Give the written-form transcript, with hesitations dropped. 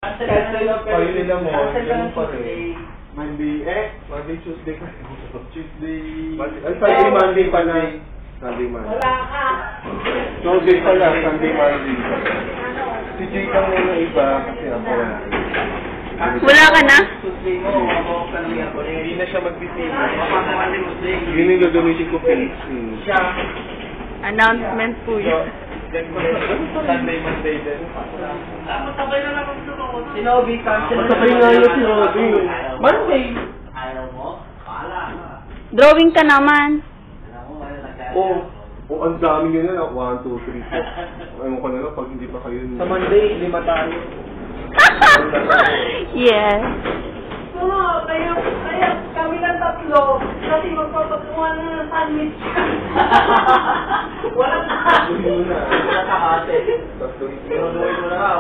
Cancel na pa yun nila mo. Cancel ka Ganun ng pa rin. Tuesday. Monday, Tuesday ka. Tuesday. Ay, Friday, Monday pa na. Sunday, Monday. Wala ka. Tuesday pala, Sunday, Monday. Si Jay kang muna iba kasi ako wala. Wala ka na? Tuesday mo, mabawag ka ng Miyerkules. Hindi na siya magpipili. Mapasok ka ng Tuesday. Yun yung gagamitin ko page. Siya. Announcement po yun. Sunday, Monday din. Matabay na lang ang sunod. Si Novi, cancel na. Matabay nga yun si Novi. Monday. Ayaw mo? Paala. Drawing ka naman. Alam mo, wala nagkaya. Oo, ang dami nyo na. 1, 2, 3, 4. Ayaw ko na lang pag hindi pa kayo. Sa Monday, 5 tayo. Yes. Kaya kami ng tatlo, kasi magpapagawa na ng sandwich. Wala na. Tuloy mo na. Wala ka ate. Tuloy mo Pero na. gawin mo na raw.